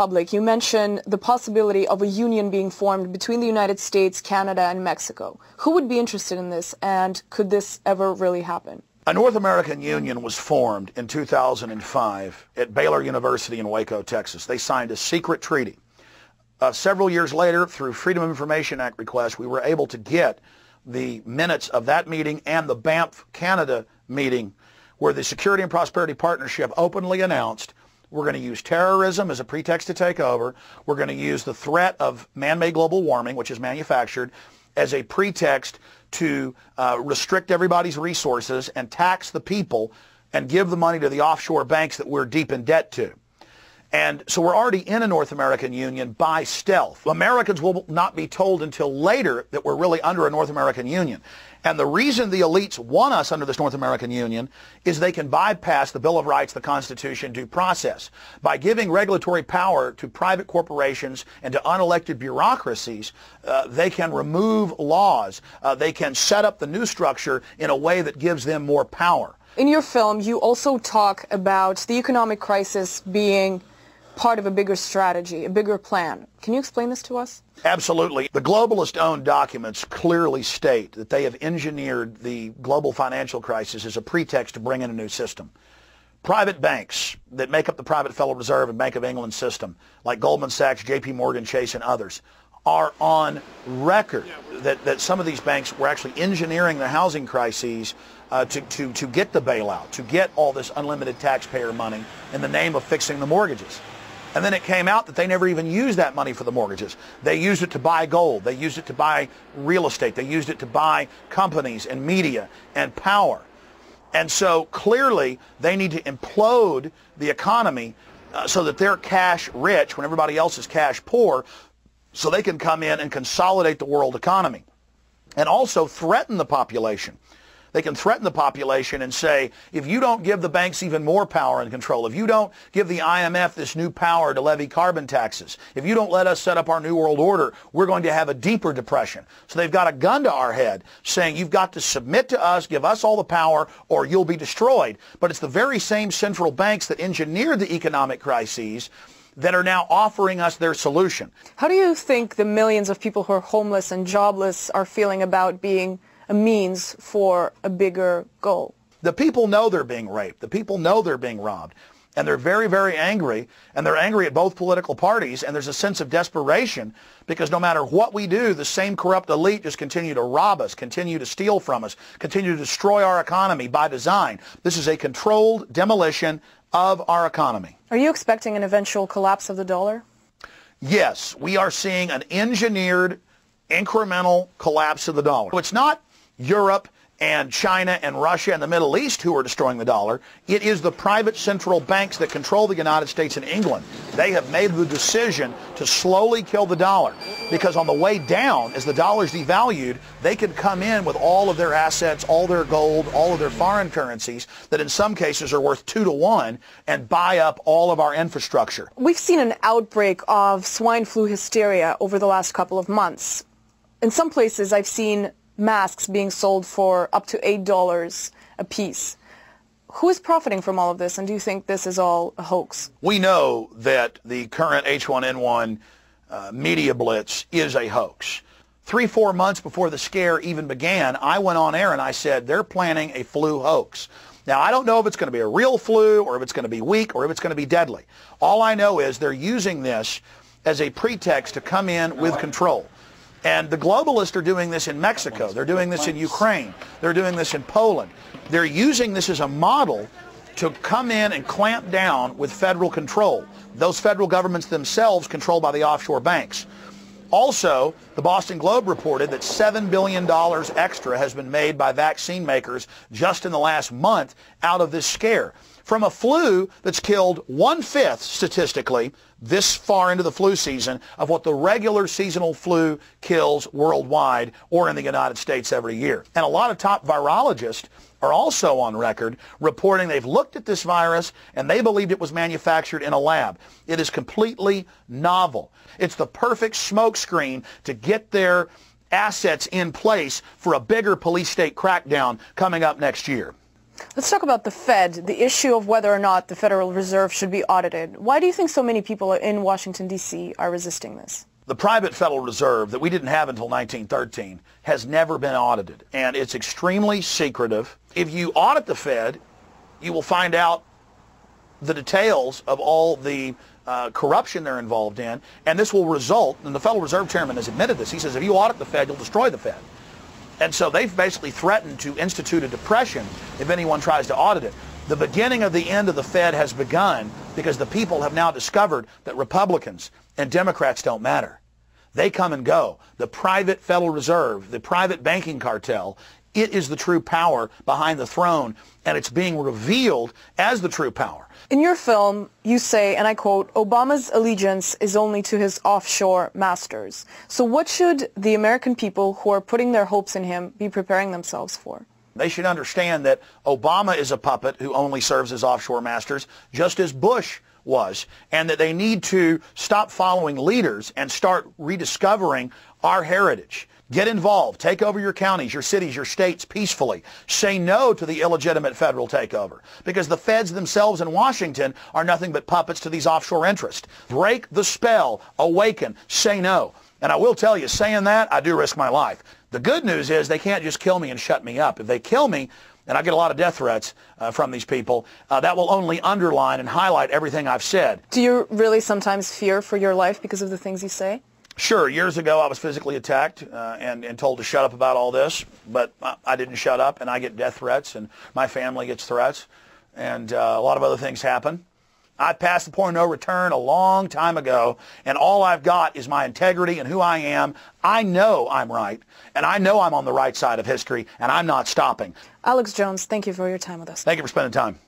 Public, you mentioned the possibility of a union being formed between the United States, Canada, and Mexico. Who would be interested in this, and could this ever really happen? A North American Union was formed in 2005 at Baylor University in Waco, Texas. They signed a secret treaty. Several years later, through Freedom of Information Act requests, we were able to get the minutes of that meeting and the Banff, Canada meeting, where the Security and Prosperity Partnership openly announced we're going to use terrorism as a pretext to take over. We're going to use the threat of man-made global warming, which is manufactured, as a pretext to restrict everybody's resources and tax the people and give the money to the offshore banks that we're deep in debt to. And so we're already in a North American Union by stealth. Americans will not be told until later that we're really under a North American Union. And the reason the elites want us under this North American Union is they can bypass the Bill of Rights, the Constitution, due process. By giving regulatory power to private corporations and to unelected bureaucracies, they can remove laws. They can set up the new structure in a way that gives them more power. In your film, you also talk about the economic crisis being part of a bigger strategy, a bigger plan. Can you explain this to us? Absolutely. The globalist-owned documents clearly state that they have engineered the global financial crisis as a pretext to bring in a new system. Private banks that make up the private Federal Reserve and Bank of England system, like Goldman Sachs, JP Morgan Chase, and others, are on record that some of these banks were actually engineering the housing crises to get the bailout, to get all this unlimited taxpayer money in the name of fixing the mortgages. And then it came out that they never even used that money for the mortgages. They used it to buy gold. They used it to buy real estate. They used it to buy companies and media and power. And so clearly they need to implode the economy so that they're cash rich when everybody else is cash poor, so they can come in and consolidate the world economy and also threaten the population. They can threaten the population and say, if you don't give the banks even more power and control, if you don't give the IMF this new power to levy carbon taxes, if you don't let us set up our new world order, we're going to have a deeper depression. So they've got a gun to our head saying, you've got to submit to us, give us all the power, or you'll be destroyed. But it's the very same central banks that engineered the economic crises that are now offering us their solution. How do you think the millions of people who are homeless and jobless are feeling about being a means for a bigger goal? The people know they're being raped. The people know they're being robbed. And they're very, very angry. And they're angry at both political parties. And there's a sense of desperation because no matter what we do, the same corrupt elite just continue to rob us, continue to steal from us, continue to destroy our economy by design. This is a controlled demolition of our economy. Are you expecting an eventual collapse of the dollar? Yes, we are seeing an engineered, incremental collapse of the dollar. It's not Europe and China and Russia and the Middle East who are destroying the dollar. It is the private central banks that control the United States and England. They have made the decision to slowly kill the dollar because on the way down, as the dollar is devalued, they can come in with all of their assets, all their gold, all of their foreign currencies that in some cases are worth 2 to 1 and buy up all of our infrastructure. We've seen an outbreak of swine flu hysteria over the last couple of months. In some places, I've seen masks being sold for up to $8 a piece. Who is profiting from all of this, and do you think this is all a hoax? We know that the current H1N1 media blitz is a hoax. 3-4 months before the scare even began, I went on air and I said they're planning a flu hoax. Now, I don't know if it's going to be a real flu or if it's going to be weak or if it's going to be deadly. All I know is they're using this as a pretext to come in with control. And the globalists are doing this in Mexico. They're doing this in Ukraine. They're doing this in Poland. They're using this as a model to come in and clamp down with federal control. Those federal governments themselves controlled by the offshore banks. Also, the Boston Globe reported that $7 billion extra has been made by vaccine makers just in the last month out of this scare. From a flu that's killed 1/5 statistically this far into the flu season of what the regular seasonal flu kills worldwide or in the United States every year. And a lot of top virologists are also on record reporting they've looked at this virus and they believed it was manufactured in a lab. It is completely novel. It's the perfect smokescreen to get their assets in place for a bigger police state crackdown coming up next year. Let's talk about the Fed, the issue of whether or not the Federal Reserve should be audited. Why do you think so many people in Washington, D.C. are resisting this? The private Federal Reserve that we didn't have until 1913 has never been audited, and it's extremely secretive. If you audit the Fed, you will find out the details of all the corruption they're involved in, and this will result, and the Federal Reserve Chairman has admitted this, he says if you audit the Fed, you'll destroy the Fed. And so they've basically threatened to institute a depression if anyone tries to audit it. The beginning of the end of the Fed has begun because the people have now discovered that Republicans and Democrats don't matter. They come and go. The private Federal Reserve, the private banking cartel, it is the true power behind the throne, and it's being revealed as the true power. In your film, you say, and I quote, Obama's allegiance is only to his offshore masters. So what should the American people who are putting their hopes in him be preparing themselves for? They should understand that Obama is a puppet who only serves his offshore masters, just as Bush was, and that they need to stop following leaders and start rediscovering our heritage. Get involved. Take over your counties, your cities, your states peacefully. Say no to the illegitimate federal takeover, because the feds themselves in Washington are nothing but puppets to these offshore interests. Break the spell. Awaken. Say no. And I will tell you, saying that, I do risk my life. The good news is they can't just kill me and shut me up. If they kill me, and I get a lot of death threats from these people, that will only underline and highlight everything I've said. Do you really sometimes fear for your life because of the things you say? Sure. Years ago, I was physically attacked and told to shut up about all this, but I didn't shut up, and I get death threats, and my family gets threats, and a lot of other things happen. I passed the point of no return a long time ago, and all I've got is my integrity and who I am. I know I'm right, and I know I'm on the right side of history, and I'm not stopping. Alex Jones, thank you for your time with us. Thank you for spending time.